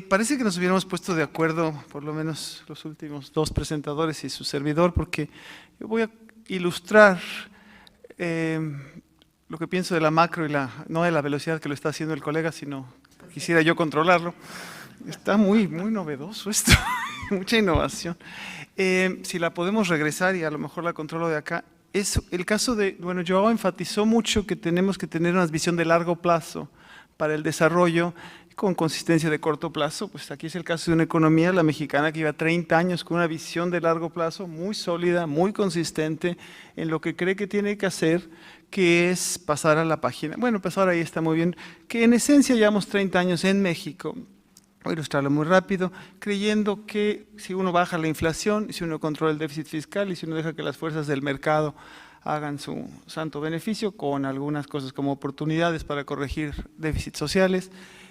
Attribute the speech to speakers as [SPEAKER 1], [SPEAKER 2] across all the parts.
[SPEAKER 1] Parece que nos hubiéramos puesto de acuerdo, por lo menos los últimos dos presentadores y su servidor, porque yo voy a ilustrar eh, lo que pienso de la macro y no de la velocidad que lo está haciendo el colega, sino quisiera yo controlarlo. Está muy novedoso esto, mucha innovación. Si la podemos regresar y a lo mejor la controlo de acá, es el caso de, bueno, Joao enfatizó mucho que tenemos que tener una visión de largo plazo para el desarrollo con consistencia de corto plazo. Pues aquí es el caso de una economía, la mexicana, que lleva 30 años con una visión de largo plazo muy sólida, muy consistente en lo que cree que tiene que hacer, que es pasar a la página. Bueno, pasar ahí está muy bien, que en esencia llevamos 30 años en México. Voy a ilustrarlo muy rápido, creyendo que si uno baja la inflación, si uno controla el déficit fiscal y si uno deja que las fuerzas del mercado hagan su santo beneficio, con algunas cosas como oportunidades para corregir déficits sociales,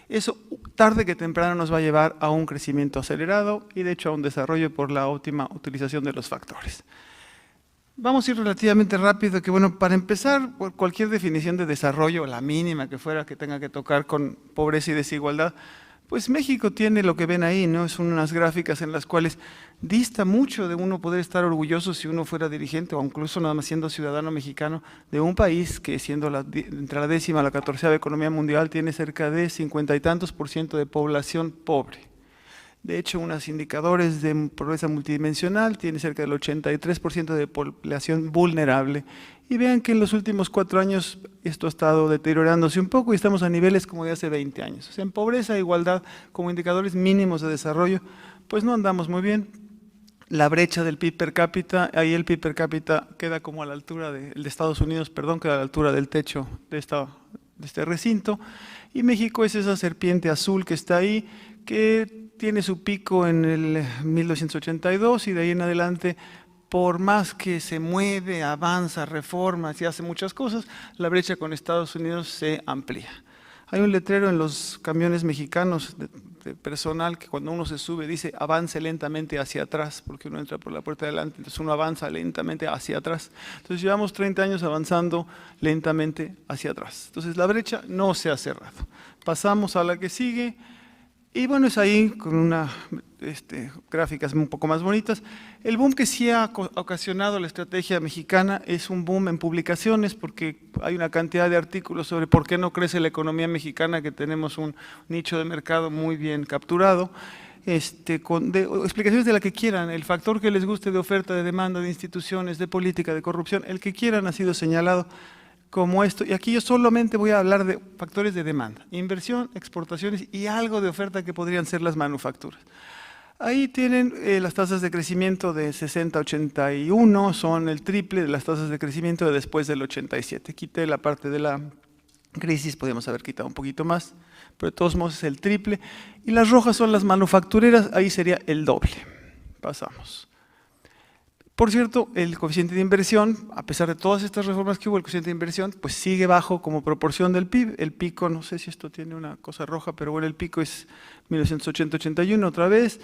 [SPEAKER 1] eso tarde que temprano nos va a llevar a un crecimiento acelerado y de hecho a un desarrollo por la óptima utilización de los factores. Vamos a ir relativamente rápido, que bueno, para empezar, por cualquier definición de desarrollo, la mínima que fuera que tenga que tocar con pobreza y desigualdad, pues México tiene lo que ven ahí, ¿no? Son unas gráficas en las cuales dista mucho de uno poder estar orgulloso si uno fuera dirigente o incluso nada más siendo ciudadano mexicano de un país que siendo entre la 10ª a la 14ª economía mundial tiene cerca de 50 y tantos % de población pobre. De hecho, unos indicadores de pobreza multidimensional tiene cerca del 83% de población vulnerable. Y vean que en los últimos 4 años esto ha estado deteriorándose un poco y estamos a niveles como de hace 20 años. O sea, en pobreza e igualdad como indicadores mínimos de desarrollo, pues no andamos muy bien. La brecha del PIB per cápita, ahí el PIB per cápita queda como a la altura de Estados Unidos, perdón, queda a la altura del techo de este recinto. Y México es esa serpiente azul que está ahí, que tiene su pico en el 1982 y de ahí en adelante, por más que se mueve, avanza, reformas y hace muchas cosas, la brecha con Estados Unidos se amplía. Hay un letrero en los camiones mexicanos de personal que cuando uno se sube dice avance lentamente hacia atrás, porque uno entra por la puerta de adelante, entonces uno avanza lentamente hacia atrás. Entonces llevamos 30 años avanzando lentamente hacia atrás. Entonces la brecha no se ha cerrado. Pasamos a la que sigue. Y bueno, es ahí con unas gráficas un poco más bonitas. El boom que sí ha ocasionado la estrategia mexicana es un boom en publicaciones, porque hay una cantidad de artículos sobre por qué no crece la economía mexicana, que tenemos un nicho de mercado muy bien capturado, con explicaciones de la que quieran, el factor que les guste de oferta, de demanda, de instituciones, de política, de corrupción, el que quieran ha sido señalado como esto, y aquí yo solamente voy a hablar de factores de demanda, inversión, exportaciones y algo de oferta que podrían ser las manufacturas. Ahí tienen las tasas de crecimiento de 60 a 81, son el triple de las tasas de crecimiento de después del 87. Quité la parte de la crisis, podríamos haber quitado un poquito más, pero de todos modos es el triple. Y las rojas son las manufactureras, ahí sería el doble. Pasamos. Por cierto, el coeficiente de inversión, a pesar de todas estas reformas que hubo, el coeficiente de inversión pues sigue bajo como proporción del PIB. El pico, no sé si esto tiene una cosa roja, pero bueno, el pico es 1980-81 otra vez.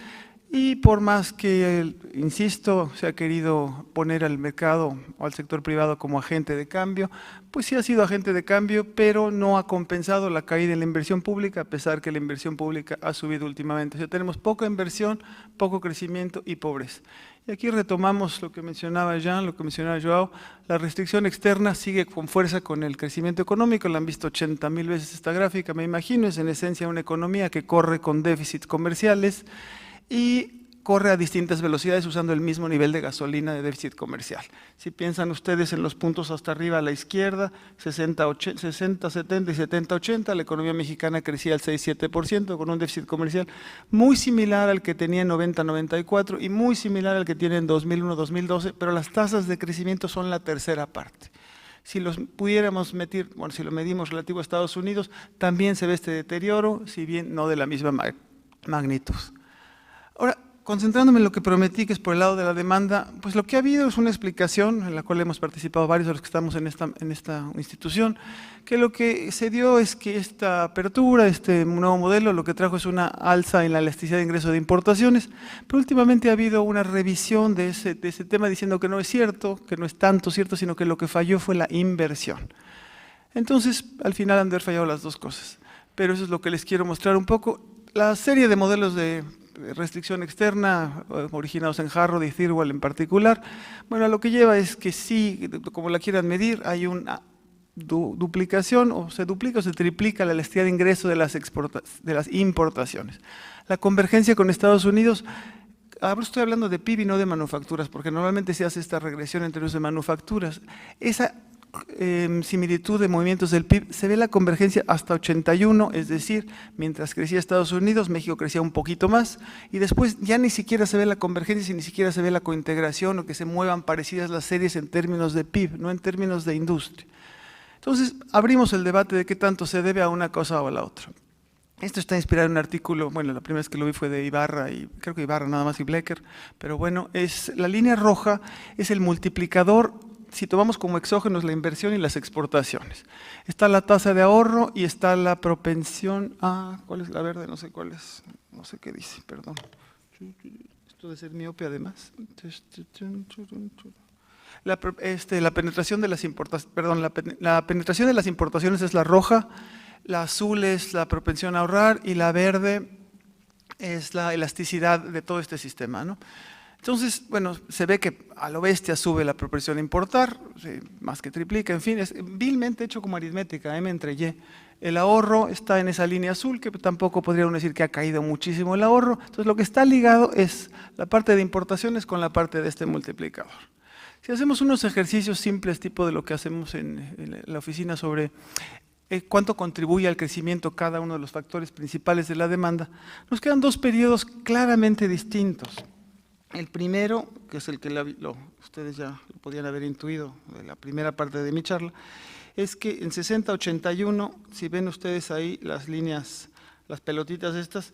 [SPEAKER 1] Y por más que, insisto, se ha querido poner al mercado o al sector privado como agente de cambio, pues sí ha sido agente de cambio, pero no ha compensado la caída en la inversión pública, a pesar que la inversión pública ha subido últimamente. O sea, tenemos poca inversión, poco crecimiento y pobreza. Y aquí retomamos lo que mencionaba Jean, lo que mencionaba Joao, la restricción externa sigue con fuerza con el crecimiento económico, la han visto 80,000 veces esta gráfica, me imagino, es en esencia una economía que corre con déficits comerciales y corre a distintas velocidades usando el mismo nivel de gasolina de déficit comercial. Si piensan ustedes en los puntos hasta arriba a la izquierda, 60, 70 y 70, 80, la economía mexicana crecía al 6-7% con un déficit comercial muy similar al que tenía en 90-94 y muy similar al que tiene en 2001-2012, pero las tasas de crecimiento son la tercera parte. Si los pudiéramos medir, bueno, si lo medimos relativo a Estados Unidos, también se ve este deterioro, si bien no de la misma magnitud. Ahora, concentrándome en lo que prometí, que es por el lado de la demanda, pues lo que ha habido es una explicación en la cual hemos participado varios de los que estamos en esta institución, que lo que se dio es que esta apertura, este nuevo modelo, lo que trajo es una alza en la elasticidad de ingreso de importaciones, pero últimamente ha habido una revisión de ese tema diciendo que no es cierto, que no es tanto cierto, sino que lo que falló fue la inversión. Entonces, al final han de haber fallado las dos cosas, pero eso es lo que les quiero mostrar un poco. la serie de modelos de restricción externa, originados en Harrod y Thirlwell en particular, bueno, lo que lleva es que sí, como la quieran medir, hay una duplicación, o se duplica o se triplica la elasticidad de ingreso de las importaciones. La convergencia con Estados Unidos, ahora estoy hablando de PIB y no de manufacturas, porque normalmente se hace esta regresión en términos de manufacturas. Esa similitud de movimientos del PIB, se ve la convergencia hasta 81, es decir, mientras crecía Estados Unidos, México crecía un poquito más, y después ya ni siquiera se ve la convergencia, ni siquiera se ve la cointegración o que se muevan parecidas las series en términos de PIB, no en términos de industria. Entonces, abrimos el debate de qué tanto se debe a una cosa o a la otra. Esto está inspirado en un artículo, bueno, la primera vez que lo vi fue de Ibarra, y creo que Ibarra nada más y Blecker, pero bueno, la línea roja es el multiplicador, si tomamos como exógenos la inversión y las exportaciones. Está la tasa de ahorro y está la propensión a, ¿cuál es la verde? No sé cuál es, no sé qué dice, perdón. Esto de ser miope además. La penetración de las importaciones, perdón, la penetración de las importaciones es la roja, la azul es la propensión a ahorrar y la verde es la elasticidad de todo este sistema, ¿no? Entonces, bueno, se ve que a lo bestia sube la propensión a importar, más que triplica, en fin, es vilmente hecho como aritmética, M entre Y. El ahorro está en esa línea azul, que tampoco podría uno decir que ha caído muchísimo el ahorro. Entonces, lo que está ligado es la parte de importaciones con la parte de este multiplicador. Si hacemos unos ejercicios simples, tipo de lo que hacemos en la oficina sobre cuánto contribuye al crecimiento cada uno de los factores principales de la demanda, nos quedan dos periodos claramente distintos. El primero, que es el que ustedes ya lo podían haber intuido de la primera parte de mi charla, es que en 60-81, si ven ustedes ahí las líneas, las pelotitas estas,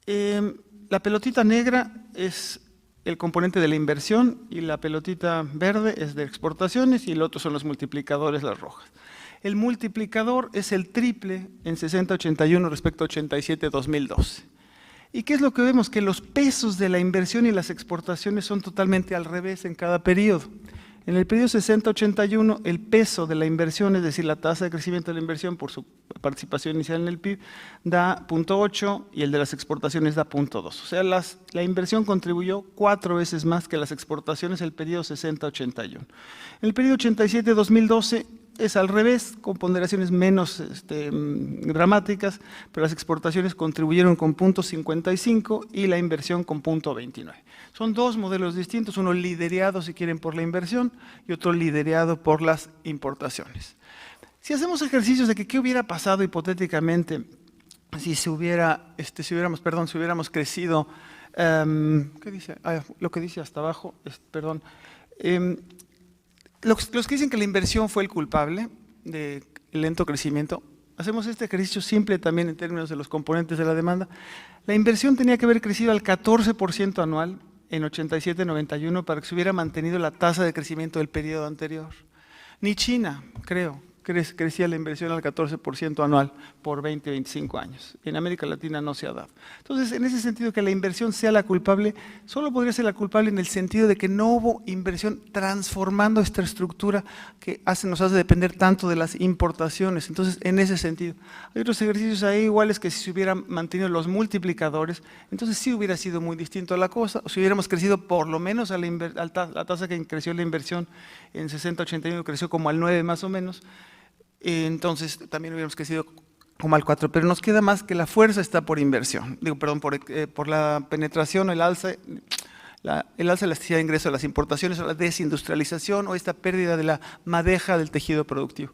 [SPEAKER 1] la pelotita negra es el componente de la inversión y la pelotita verde es de exportaciones y el otro son los multiplicadores, las rojas. El multiplicador es el triple en 60-81 respecto a 87-2012. ¿Y qué es lo que vemos? Que los pesos de la inversión y las exportaciones son totalmente al revés en cada periodo. En el periodo 60-81, el peso de la inversión, es decir, la tasa de crecimiento de la inversión por su participación inicial en el PIB, da 0.8 y el de las exportaciones da 0.2. O sea, la inversión contribuyó 4 veces más que las exportaciones en el periodo 60-81. En el periodo 87-2012 es al revés, con ponderaciones menos dramáticas, pero las exportaciones contribuyeron con 0.55 y la inversión con 0.29. Son dos modelos distintos, uno liderado, si quieren, por la inversión y otro liderado por las importaciones. Si hacemos ejercicios de que qué hubiera pasado hipotéticamente si hubiéramos crecido, ¿qué dice? Lo que dice hasta abajo, perdón. Los que dicen que la inversión fue el culpable del lento crecimiento, hacemos este ejercicio simple también en términos de los componentes de la demanda. La inversión tenía que haber crecido al 14% anual en 87-91 para que se hubiera mantenido la tasa de crecimiento del periodo anterior. Ni China, creo, crecía la inversión al 14% anual por 20 o 25 años. En América Latina no se ha dado. Entonces, en ese sentido, que la inversión sea la culpable, solo podría ser la culpable en el sentido de que no hubo inversión transformando esta estructura que nos hace depender tanto de las importaciones. Entonces, en ese sentido. Hay otros ejercicios ahí iguales que si se hubieran mantenido los multiplicadores, entonces sí hubiera sido muy distinto a la cosa, o si hubiéramos crecido por lo menos a la tasa que creció la inversión en 60-81, creció como al 9 más o menos, entonces también hubiéramos crecido como al 4, pero nos queda más que la fuerza está por inversión, por la penetración, el alza de la elasticidad de ingreso de las importaciones, o la desindustrialización o esta pérdida de la madeja del tejido productivo.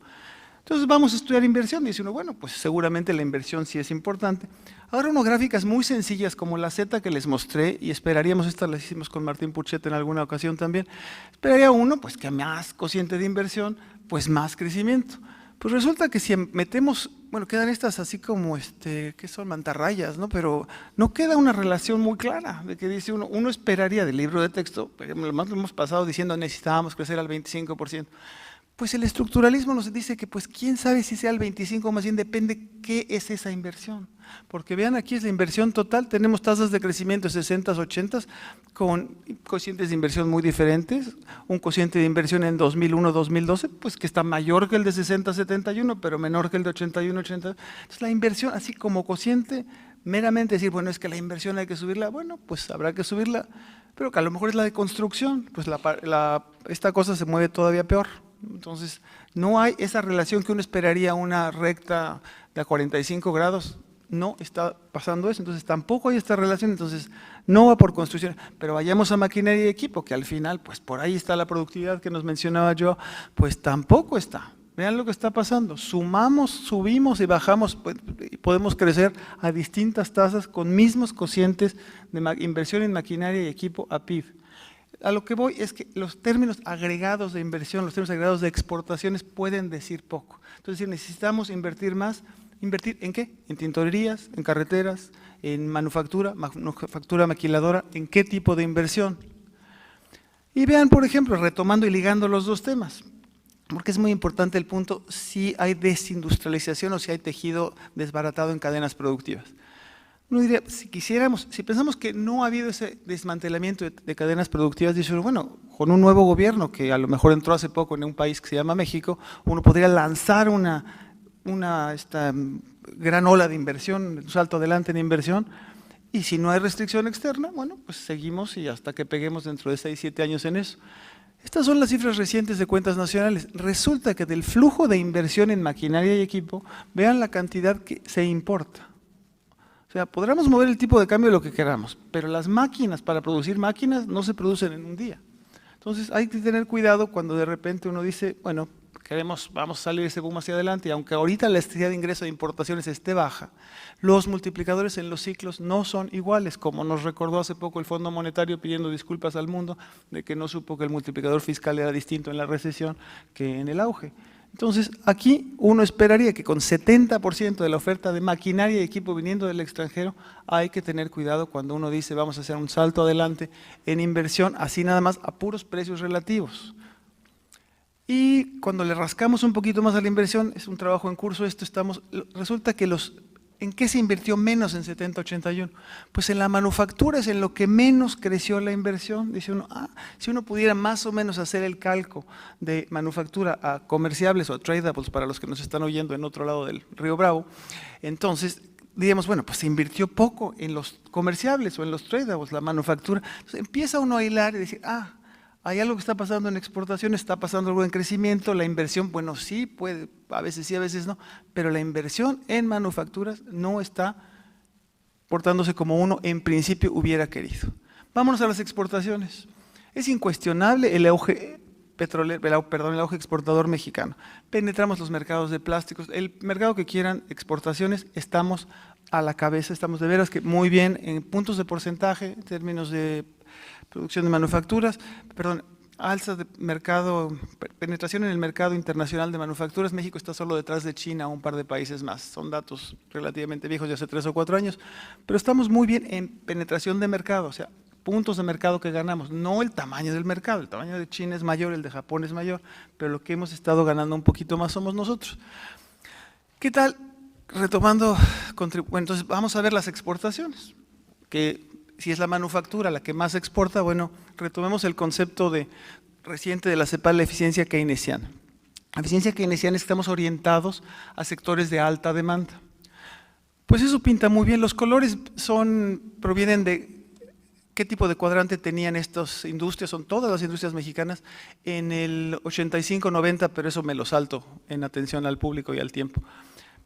[SPEAKER 1] Entonces vamos a estudiar inversión, dice uno, bueno, pues seguramente la inversión sí es importante. Ahora unas gráficas muy sencillas como la Z que les mostré, y esperaríamos, estas las hicimos con Martín Purchett en alguna ocasión también, esperaría uno pues que más cociente de inversión, pues más crecimiento. Pues resulta que si metemos, bueno, quedan estas así como, que son mantarrayas, ¿no? Pero no queda una relación muy clara de que dice uno esperaría del libro de texto, lo más lo hemos pasado diciendo necesitábamos crecer al 25%. Pues el estructuralismo nos dice que pues quién sabe si sea el 25, más bien depende qué es esa inversión. Porque vean, aquí es la inversión total, tenemos tasas de crecimiento 60, 80 con cocientes de inversión muy diferentes, un cociente de inversión en 2001-2012 pues que está mayor que el de 60-71 pero menor que el de 81-80. Entonces la inversión así como cociente meramente decir, bueno, es que la inversión hay que subirla, bueno, pues habrá que subirla, pero que a lo mejor es la de construcción, pues esta cosa se mueve todavía peor. Entonces, no hay esa relación que uno esperaría una recta de a 45 grados, no está pasando eso, entonces tampoco hay esta relación, entonces no va por construcción, pero vayamos a maquinaria y equipo, que al final, pues por ahí está la productividad que nos mencionaba yo, pues tampoco está. Vean lo que está pasando, sumamos, subimos y bajamos, pues, y podemos crecer a distintas tasas con mismos cocientes de inversión en maquinaria y equipo a PIB. A lo que voy es que los términos agregados de inversión, los términos agregados de exportaciones pueden decir poco. Entonces, si necesitamos invertir más, ¿invertir en qué? En tintorerías, en carreteras, en manufactura maquiladora, ¿en qué tipo de inversión? Y vean, por ejemplo, retomando y ligando los dos temas, porque es muy importante el punto si hay desindustrialización o si hay tejido desbaratado en cadenas productivas. Uno diría, si pensamos que no ha habido ese desmantelamiento de cadenas productivas, dice uno, bueno, con un nuevo gobierno que a lo mejor entró hace poco en un país que se llama México, uno podría lanzar esta gran ola de inversión, un salto adelante en inversión, y si no hay restricción externa, bueno, pues seguimos y hasta que peguemos dentro de 6, 7 años en eso. Estas son las cifras recientes de cuentas nacionales. Resulta que del flujo de inversión en maquinaria y equipo, vean la cantidad que se importa. O sea, podremos mover el tipo de cambio de lo que queramos, pero las máquinas para producir máquinas no se producen en un día. Entonces hay que tener cuidado cuando de repente uno dice, bueno, vamos a salir ese boom hacia adelante, y aunque ahorita la electricidad de ingreso de importaciones esté baja, los multiplicadores en los ciclos no son iguales, como nos recordó hace poco el Fondo Monetario pidiendo disculpas al mundo de que no supo que el multiplicador fiscal era distinto en la recesión que en el auge. Entonces, aquí uno esperaría que con 70% de la oferta de maquinaria y equipo viniendo del extranjero, hay que tener cuidado cuando uno dice vamos a hacer un salto adelante en inversión, así nada más a puros precios relativos. Y cuando le rascamos un poquito más a la inversión, es un trabajo en curso resulta que ¿en qué se invirtió menos en 70-81? Pues en la manufactura es en lo que menos creció la inversión. Dice uno, si uno pudiera más o menos hacer el calco de manufactura a comerciables o a tradables para los que nos están oyendo en otro lado del Río Bravo, entonces diríamos, bueno, pues se invirtió poco en los comerciables o en los tradables, la manufactura. Entonces empieza uno a hilar y decir, hay algo que está pasando en exportación, está pasando algo en crecimiento, la inversión, bueno, sí, puede, a veces sí, a veces no, pero la inversión en manufacturas no está portándose como uno en principio hubiera querido. Vámonos a las exportaciones. Es incuestionable el auge el auge exportador mexicano. Penetramos los mercados de plásticos, el mercado que quieran, exportaciones, estamos a la cabeza, estamos de veras que muy bien en puntos de porcentaje, en términos de producción de manufacturas, alza de mercado, penetración en el mercado internacional de manufacturas. México está solo detrás de China, un par de países más. Son datos relativamente viejos de hace 3 o 4 años, pero estamos muy bien en penetración de mercado, o sea, puntos de mercado que ganamos, no el tamaño del mercado. El tamaño de China es mayor, el de Japón es mayor, pero lo que hemos estado ganando un poquito más somos nosotros. ¿Qué tal? Retomando, bueno, entonces vamos a ver las exportaciones, que si es la manufactura la que más exporta, bueno, retomemos el concepto reciente de la CEPAL, la eficiencia keynesiana. La eficiencia keynesiana es que estamos orientados a sectores de alta demanda. Pues eso pinta muy bien. Los colores provienen de qué tipo de cuadrante tenían estas industrias, son todas las industrias mexicanas en el 85-90, pero eso me lo salto en atención al público y al tiempo.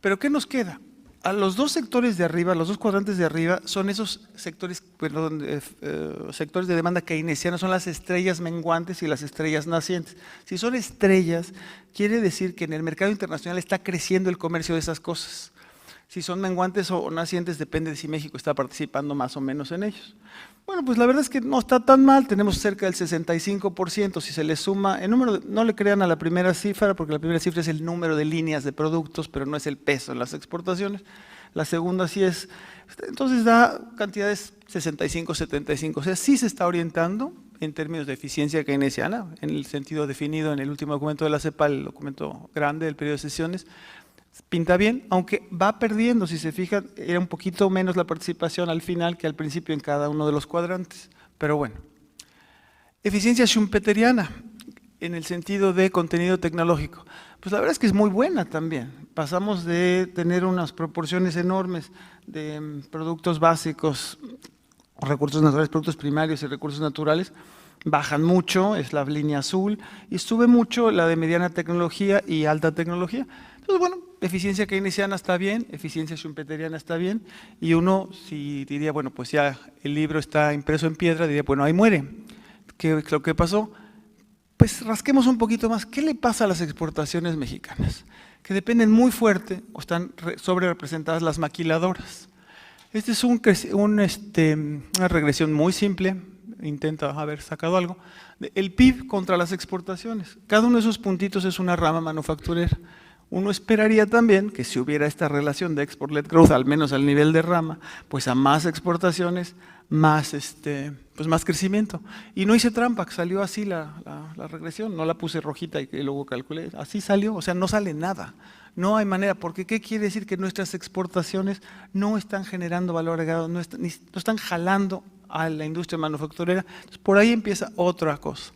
[SPEAKER 1] Pero ¿qué nos queda? A los dos sectores de arriba, los dos cuadrantes de arriba, son esos sectores, sectores de demanda keynesiana, son las estrellas menguantes y las estrellas nacientes. Si son estrellas, quiere decir que en el mercado internacional está creciendo el comercio de esas cosas. Si son menguantes o nacientes, depende de si México está participando más o menos en ellos. Bueno, pues la verdad es que no está tan mal, tenemos cerca del 65%, si se le suma, el número, no le crean a la primera cifra, porque la primera cifra es el número de líneas de productos, pero no es el peso en las exportaciones. La segunda sí es, entonces da cantidades 65-75, o sea, sí se está orientando en términos de eficiencia keynesiana, en el sentido definido en el último documento de la CEPAL, el documento grande del periodo de sesiones. Pinta bien, aunque va perdiendo, si se fijan, era un poquito menos la participación al final que al principio en cada uno de los cuadrantes, pero bueno. Eficiencia schumpeteriana, en el sentido de contenido tecnológico. Pues la verdad es que es muy buena también. Pasamos de tener unas proporciones enormes de productos básicos, recursos naturales, productos primarios y recursos naturales, bajan mucho, es la línea azul, y sube mucho la de mediana tecnología y alta tecnología. Entonces, bueno, eficiencia keynesiana está bien, eficiencia schumpeteriana está bien, y uno si diría, bueno, pues ya el libro está impreso en piedra, diría, bueno, ahí muere. ¿Qué es lo que pasó? Pues rasquemos un poquito más. ¿Qué le pasa a las exportaciones mexicanas? Que dependen muy fuerte o están sobre representadas las maquiladoras. Este es una regresión muy simple, intenta haber sacado algo. El PIB contra las exportaciones. Cada uno de esos puntitos es una rama manufacturera. Uno esperaría también que si hubiera esta relación de export-led growth, al menos al nivel de rama, pues a más exportaciones, más, pues más crecimiento. Y no hice trampa, salió así la regresión, no la puse rojita y luego calculé, así salió, o sea, no sale nada. No hay manera, porque ¿qué quiere decir? Que nuestras exportaciones no están generando valor agregado, no están jalando a la industria manufacturera. Entonces, por ahí empieza otra cosa.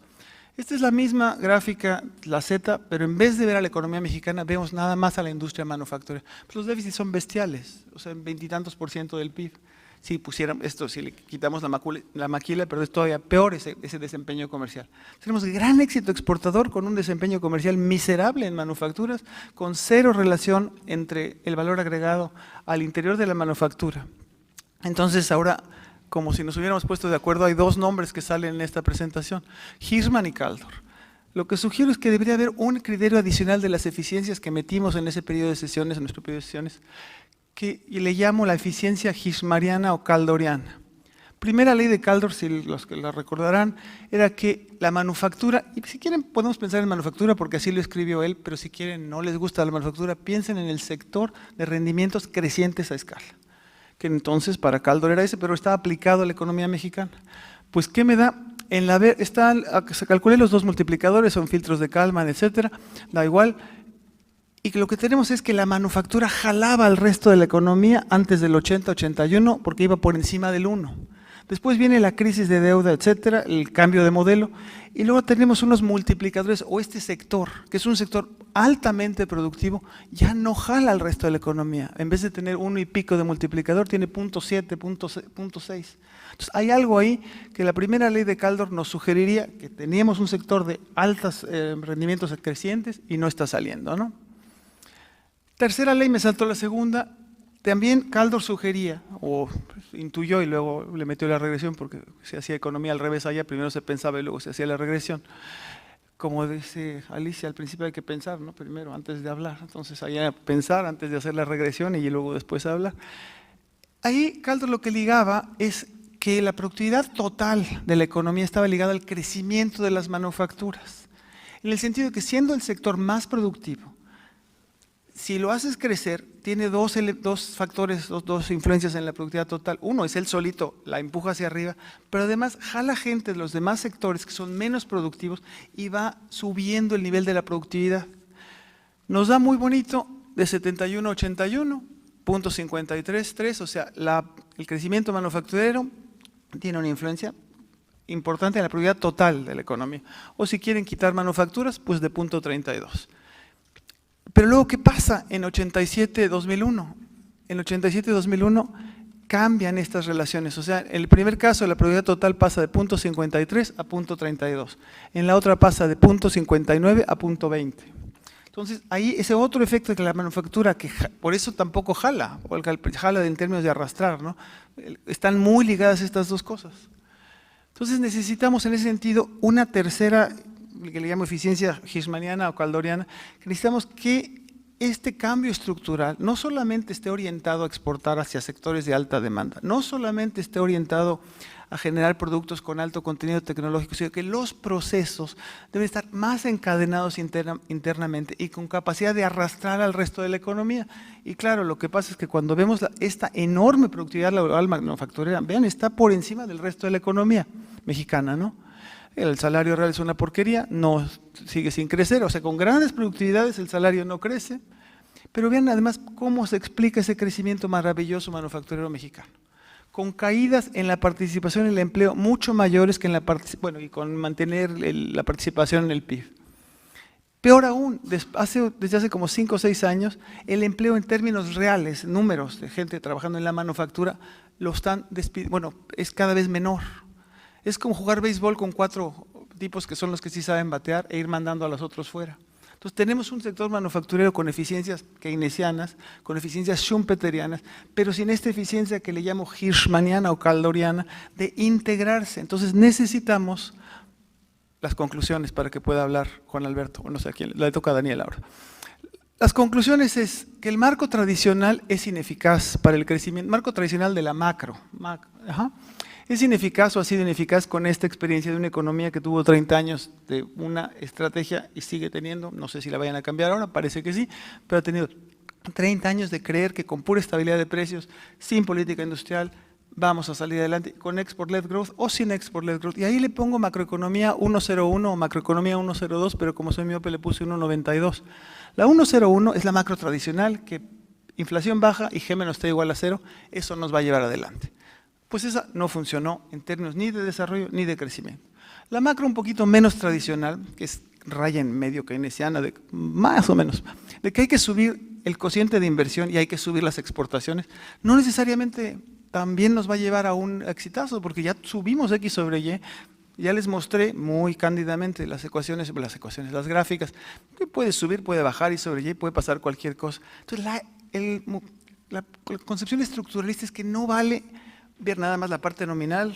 [SPEAKER 1] Esta es la misma gráfica, la Z, pero en vez de ver a la economía mexicana, vemos nada más a la industria manufacturera. Pues los déficits son bestiales, o sea, 20 y tantos % del PIB. Si pusieran esto, si le quitamos la maquila, pero es todavía peor ese desempeño comercial. Tenemos gran éxito exportador con un desempeño comercial miserable en manufacturas, con cero relación entre el valor agregado al interior de la manufactura. Entonces ahora, como si nos hubiéramos puesto de acuerdo, hay dos nombres que salen en esta presentación, Hirschman y Kaldor. Lo que sugiero es que debería haber un criterio adicional de las eficiencias que metimos en ese periodo de sesiones, en nuestro periodo de sesiones, que le llamo la eficiencia hirschmaniana o kaldoriana. Primera ley de Kaldor, si los que la recordarán, era que la manufactura, y si quieren podemos pensar en manufactura porque así lo escribió él, pero si quieren no les gusta la manufactura, piensen en el sector de rendimientos crecientes a escala, que entonces para Kaldor era ese, pero está aplicado a la economía mexicana. Pues, ¿qué me da? Se calculé los dos multiplicadores, son filtros de Kalman, etcétera, da igual. Y que lo que tenemos es que la manufactura jalaba al resto de la economía antes del 80-81 porque iba por encima del 1. Después viene la crisis de deuda, etcétera, el cambio de modelo. Y luego tenemos unos multiplicadores o este sector, que es un sector altamente productivo, ya no jala al resto de la economía. En vez de tener 1 y pico de multiplicador, tiene 0.7, 0.6. Entonces, hay algo ahí que la primera ley de Kaldor nos sugeriría que teníamos un sector de altos rendimientos crecientes y no está saliendo, ¿no? Tercera ley, me saltó la segunda. También Kaldor sugería, o intuyó y luego le metió la regresión porque se hacía economía al revés allá, primero se pensaba y luego se hacía la regresión. Como dice Alicia, al principio hay que pensar, ¿no? Primero, antes de hablar. Entonces, allá pensar antes de hacer la regresión y luego después hablar. Ahí Kaldor lo que ligaba es que la productividad total de la economía estaba ligada al crecimiento de las manufacturas. En el sentido de que siendo el sector más productivo, si lo haces crecer, tiene dos factores, dos influencias en la productividad total. Uno es él solito, la empuja hacia arriba, pero además jala gente de los demás sectores que son menos productivos y va subiendo el nivel de la productividad. Nos da muy bonito de 71 a 81, 0.53, o sea, el crecimiento manufacturero tiene una influencia importante en la productividad total de la economía. O si quieren quitar manufacturas, pues de 0.32. Pero luego, ¿qué pasa en 87-2001? En 87-2001 cambian estas relaciones. O sea, en el primer caso la productividad total pasa de 0.53 a 0.32. En la otra pasa de 0.59 a 0.20. Entonces, ahí ese otro efecto de que la manufactura, que por eso tampoco jala, o jala en términos de arrastrar, ¿no? Están muy ligadas estas dos cosas. Entonces necesitamos en ese sentido una tercera, que le llamo eficiencia hirschmaniana o kaldoriana, que necesitamos que este cambio estructural no solamente esté orientado a exportar hacia sectores de alta demanda, no solamente esté orientado a generar productos con alto contenido tecnológico, sino que los procesos deben estar más encadenados internamente y con capacidad de arrastrar al resto de la economía. Y claro, lo que pasa es que cuando vemos esta enorme productividad laboral manufacturera, vean, está por encima del resto de la economía mexicana, ¿no? El salario real es una porquería, no sigue sin crecer, o sea, con grandes productividades el salario no crece, pero vean además cómo se explica ese crecimiento maravilloso manufacturero mexicano, con caídas en la participación en el empleo mucho mayores que en la y con mantener la participación en el PIB. Peor aún, desde hace como 5 o 6 años, el empleo en términos reales, números de gente trabajando en la manufactura, lo están bueno, es cada vez menor. Es como jugar béisbol con 4 tipos que son los que sí saben batear e ir mandando a los otros fuera. Entonces tenemos un sector manufacturero con eficiencias keynesianas, con eficiencias schumpeterianas, pero sin esta eficiencia que le llamo hirschmaniana o caldoriana de integrarse. Entonces necesitamos las conclusiones para que pueda hablar Juan Alberto, o no sé a quién, le toca a Daniel ahora. Las conclusiones es que el marco tradicional es ineficaz para el crecimiento, marco tradicional de la macro. Es ineficaz o ha sido ineficaz con esta experiencia de una economía que tuvo 30 años de una estrategia y sigue teniendo, no sé si la vayan a cambiar ahora, parece que sí, pero ha tenido 30 años de creer que con pura estabilidad de precios, sin política industrial, vamos a salir adelante con export-led growth o sin export-led growth. Y ahí le pongo macroeconomía 1.01 o macroeconomía 1.02, pero como soy miope le puse 1.92. La 1.01 es la macro tradicional, que inflación baja y G menos T igual a 0, eso nos va a llevar adelante. Pues esa no funcionó en términos ni de desarrollo ni de crecimiento. La macro un poquito menos tradicional, que es raya en medio keynesiana, más o menos, de que hay que subir el cociente de inversión y hay que subir las exportaciones, no necesariamente también nos va a llevar a un exitazo, porque ya subimos X sobre Y, ya les mostré muy cándidamente las las gráficas, que puede subir, puede bajar y sobre Y puede pasar cualquier cosa. Entonces la concepción estructuralista es que no vale ver nada más la parte nominal,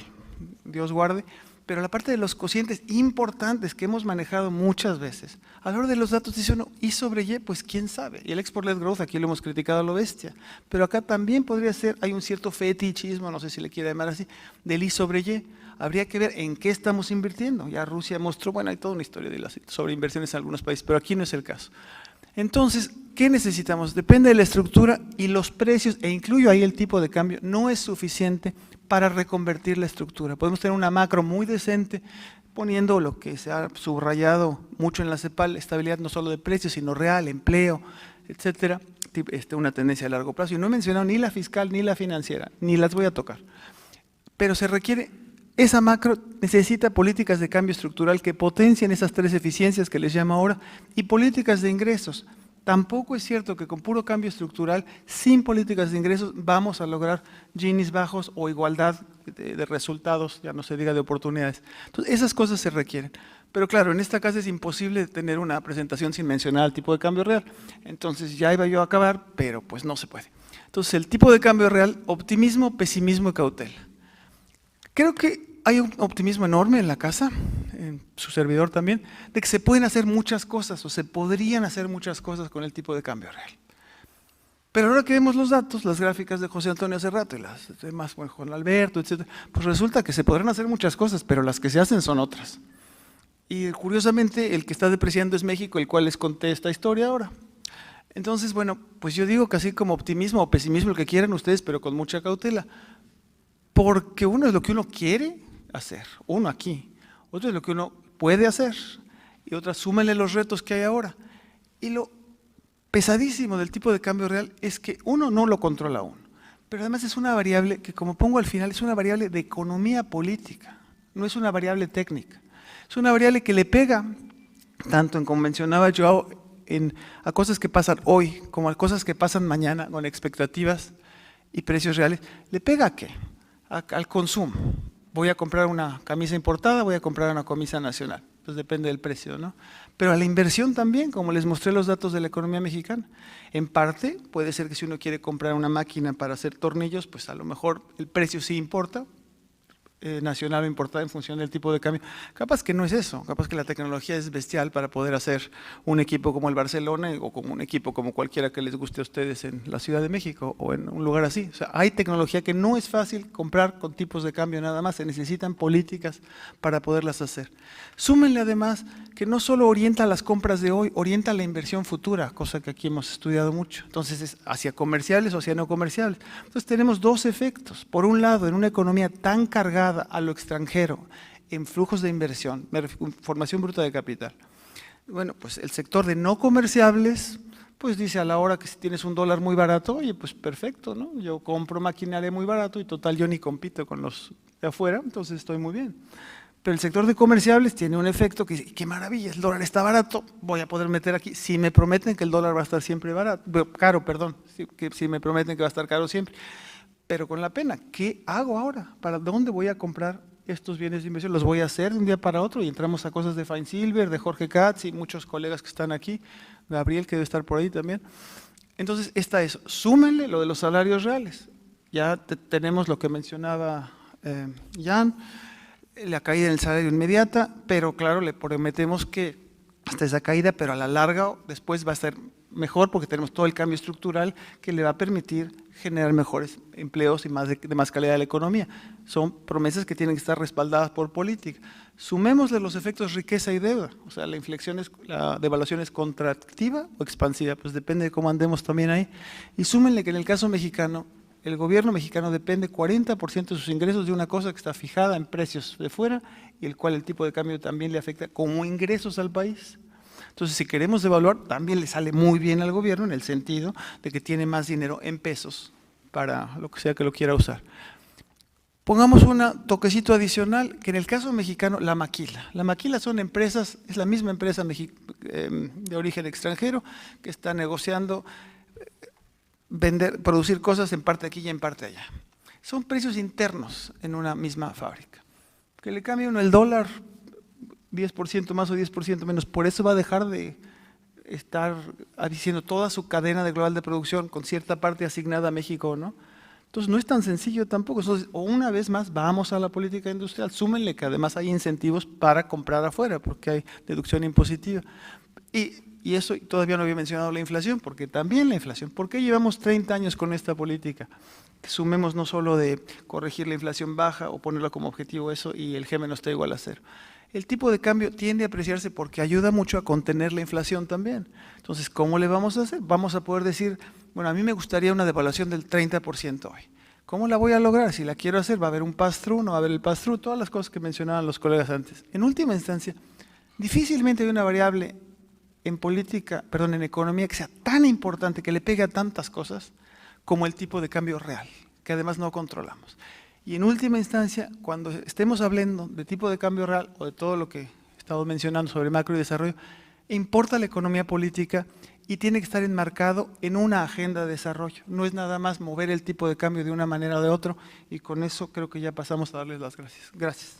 [SPEAKER 1] Dios guarde, pero la parte de los cocientes importantes que hemos manejado muchas veces, a la hora de los datos dice uno, Y sobre Y, pues quién sabe, y el export-led growth aquí lo hemos criticado a lo bestia, pero acá también podría ser, hay un cierto fetichismo, no sé si le quiere llamar así, del Y sobre Y, habría que ver en qué estamos invirtiendo, ya Rusia mostró, bueno, hay toda una historia de las sobreinversiones en algunos países, pero aquí no es el caso. Entonces, ¿qué necesitamos? Depende de la estructura y los precios, e incluyo ahí el tipo de cambio, no es suficiente para reconvertir la estructura. Podemos tener una macro muy decente, poniendo lo que se ha subrayado mucho en la CEPAL, estabilidad no solo de precios, sino real, empleo, etcétera, una tendencia a largo plazo. Y no he mencionado ni la fiscal ni la financiera, ni las voy a tocar. Pero se requiere, esa macro necesita políticas de cambio estructural que potencien esas 3 eficiencias que les llamo ahora y políticas de ingresos. Tampoco es cierto que con puro cambio estructural, sin políticas de ingresos, vamos a lograr Ginis bajos o igualdad de resultados, ya no se diga de oportunidades. Entonces, esas cosas se requieren. Pero claro, en esta casa es imposible tener una presentación sin mencionar el tipo de cambio real. Entonces, ya iba yo a acabar, pero pues no se puede. Entonces, el tipo de cambio real, optimismo, pesimismo y cautela. Creo que hay un optimismo enorme en la casa, en su servidor también, de que se pueden hacer muchas cosas o se podrían hacer muchas cosas con el tipo de cambio real. Pero ahora que vemos los datos, las gráficas de José Antonio hace rato y las demás, bueno, Juan Alberto, etc., pues resulta que se podrán hacer muchas cosas, pero las que se hacen son otras. Y curiosamente, el que está depreciando es México, el cual les conté esta historia ahora. Entonces, bueno, pues yo digo que así como optimismo o pesimismo, lo que quieran ustedes, pero con mucha cautela. Porque uno es lo que uno quiere hacer, uno aquí, otro es lo que uno puede hacer y otra, súmenle los retos que hay ahora. Y lo pesadísimo del tipo de cambio real es que uno no lo controla uno, pero además es una variable que, como pongo al final, es una variable de economía política, no es una variable técnica, es una variable que le pega, tanto en como mencionaba Joao, a cosas que pasan hoy como a cosas que pasan mañana con expectativas y precios reales. ¿Le pega a qué? Al consumo. Voy a comprar una camisa importada, voy a comprar una camisa nacional. Pues depende del precio, ¿no? Pero a la inversión también, como les mostré los datos de la economía mexicana. En parte, puede ser que si uno quiere comprar una máquina para hacer tornillos, pues a lo mejor el precio sí importa, nacional o importada en función del tipo de cambio. Capaz que no es eso, capaz que la tecnología es bestial para poder hacer un equipo como el Barcelona o como un equipo como cualquiera que les guste a ustedes en la Ciudad de México o en un lugar así. O sea, hay tecnología que no es fácil comprar con tipos de cambio nada más, se necesitan políticas para poderlas hacer. Súmenle además que no solo orienta las compras de hoy, orienta la inversión futura, cosa que aquí hemos estudiado mucho. Entonces es hacia comerciales o hacia no comerciales. Entonces tenemos 2 efectos. Por un lado, en una economía tan cargada a lo extranjero, en flujos de inversión, formación bruta de capital. Bueno, pues el sector de no comerciables, pues dice a la hora que si tienes un dólar muy barato, oye, pues perfecto, ¿no? Yo compro maquinaria muy barato y total yo ni compito con los de afuera, entonces estoy muy bien. Pero el sector de comerciables tiene un efecto que dice, qué maravilla, el dólar está barato, voy a poder meter aquí. Si me prometen que el dólar va a estar siempre barato, caro, perdón, si me prometen que va a estar caro siempre. Pero con la pena, ¿qué hago ahora? ¿Para dónde voy a comprar estos bienes de inversión? ¿Los voy a hacer de un día para otro? Y entramos a cosas de Fine Silver, de Jorge Katz y muchos colegas que están aquí, Gabriel que debe estar por ahí también. Entonces, esta es, súmenle lo de los salarios reales. Ya tenemos lo que mencionaba Jan, la caída en el salario inmediata, pero claro, le prometemos que hasta esa caída, pero a la larga después va a ser mejor porque tenemos todo el cambio estructural que le va a permitir generar mejores empleos y de más calidad de la economía. Son promesas que tienen que estar respaldadas por política. Sumémosle los efectos riqueza y deuda, o sea, la devaluación es contractiva o expansiva, pues depende de cómo andemos también ahí. Y súmenle que en el caso mexicano, el gobierno mexicano depende 40% de sus ingresos de una cosa que está fijada en precios de fuera y el cual el tipo de cambio también le afecta como ingresos al país. Entonces, si queremos devaluar, también le sale muy bien al gobierno en el sentido de que tiene más dinero en pesos para lo que sea que lo quiera usar. Pongamos un toquecito adicional, que en el caso mexicano, la maquila. La maquila son empresas, es la misma empresa de origen extranjero que está negociando producir cosas en parte aquí y en parte allá. Son precios internos en una misma fábrica. Que le cambie uno el dólar 10% más o 10% menos, por eso va a dejar de estar diciendo toda su cadena de global de producción con cierta parte asignada a México, ¿no? Entonces no es tan sencillo tampoco. Entonces, o una vez más vamos a la política industrial, súmenle que además hay incentivos para comprar afuera, porque hay deducción impositiva. Y eso todavía no había mencionado la inflación, porque también la inflación. ¿Por qué llevamos 30 años con esta política? Sumemos no solo de corregir la inflación baja o ponerla como objetivo eso y el G está igual a cero. El tipo de cambio tiende a apreciarse porque ayuda mucho a contener la inflación también. Entonces, ¿cómo le vamos a hacer? Vamos a poder decir, bueno, a mí me gustaría una devaluación del 30% hoy. ¿Cómo la voy a lograr? Si la quiero hacer, va a haber un pass-through, no va a haber el pass-through, todas las cosas que mencionaban los colegas antes. En última instancia, difícilmente hay una variable en en economía que sea tan importante, que le pegue a tantas cosas, como el tipo de cambio real, que además no controlamos. Y en última instancia, cuando estemos hablando de tipo de cambio real o de todo lo que he estado mencionando sobre macro y desarrollo, importa la economía política y tiene que estar enmarcado en una agenda de desarrollo. No es nada más mover el tipo de cambio de una manera o de otra, y con eso creo que ya pasamos a darles las gracias. Gracias.